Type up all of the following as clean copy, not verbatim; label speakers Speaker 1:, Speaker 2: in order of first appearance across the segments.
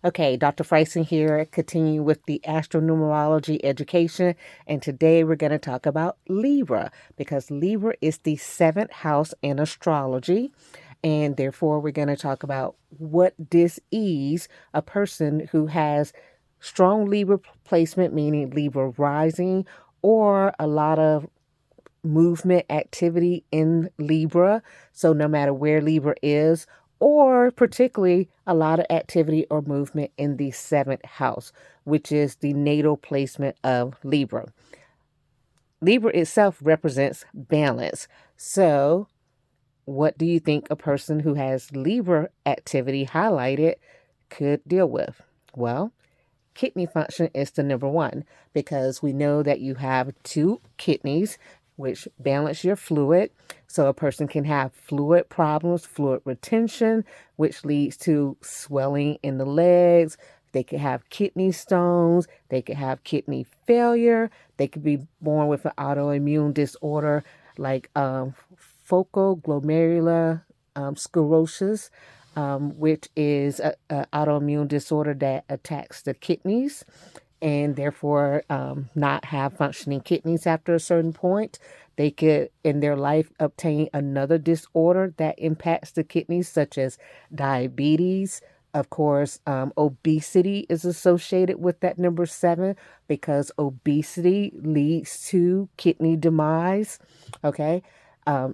Speaker 1: Okay, Dr. Freisen here, continuing with the astronumerology education. And today we're going to talk about Libra because Libra is the seventh house in astrology. And therefore, we're going to talk about what dis-ease a person who has strong Libra placement, meaning Libra rising, or a lot of movement activity in Libra. So no matter where Libra is, or particularly a lot of activity or movement in the seventh house, which is the natal placement of Libra. Libra itself represents balance. So, what do you think a person who has Libra activity highlighted could deal with? Well, kidney function is the number one because we know that you have two kidneys which balance your fluid. So a person can have fluid problems, fluid retention, which leads to swelling in the legs. They could have kidney stones. They could have kidney failure. They could be born with an autoimmune disorder like focal glomerular sclerosis, which is a autoimmune disorder that attacks the kidneys and therefore not have functioning kidneys after a certain point. They could, in their life, obtain another disorder that impacts the kidneys, such as diabetes. Of course, obesity is associated with that number seven because obesity leads to kidney demise. Okay.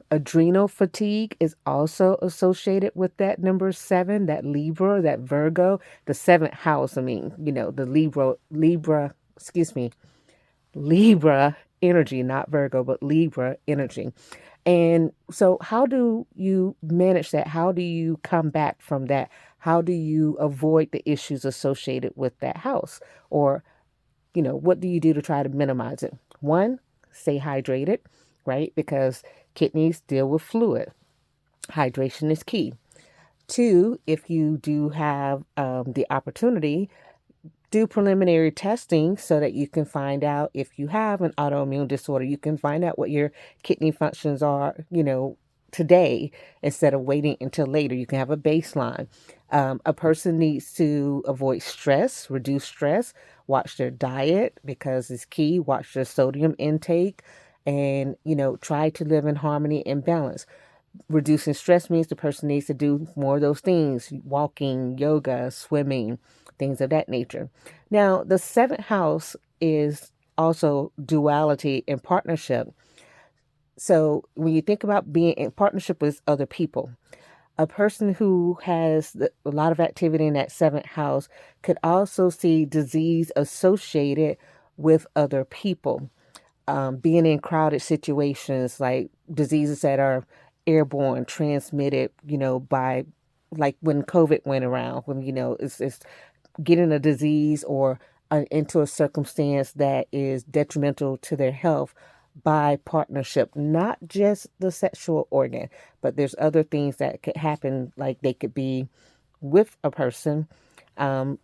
Speaker 1: Adrenal fatigue is also associated with that number seven, that Libra, that Virgo, the seventh house. I mean, the Libra energy, not Virgo, but Libra energy. And so, how do you manage that? How do you come back from that? How do you avoid the issues associated with that house? Or what do you do to try to minimize it? One, stay hydrated, right? Because kidneys deal with fluid. Hydration is key. Two, if you do have the opportunity, do preliminary testing so that you can find out if you have an autoimmune disorder. You can find out what your kidney functions are, today instead of waiting until later. You can have a baseline. A person needs to avoid stress, reduce stress, watch their diet because it's key, watch their sodium intake, and, try to live in harmony and balance. Reducing stress means the person needs to do more of those things: walking, yoga, swimming, things of that nature. Now, the seventh house is also duality and partnership. So, when you think about being in partnership with other people, a person who has a lot of activity in that seventh house could also see disease associated with other people, being in crowded situations like diseases that are airborne, transmitted, by like when COVID went around, when, it's getting a disease or into a circumstance that is detrimental to their health by partnership, not just the sexual organ, but there's other things that could happen, like they could be with a person. Um,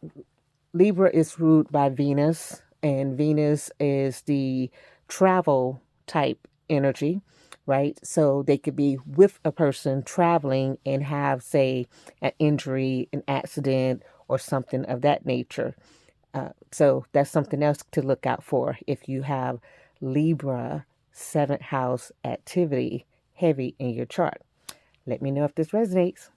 Speaker 1: Libra is ruled by Venus, and Venus is the travel type energy, right? So they could be with a person traveling and have, say, an injury, an accident, or something of that nature. So that's something else to look out for if you have Libra seventh house activity heavy in your chart. Let me know if this resonates.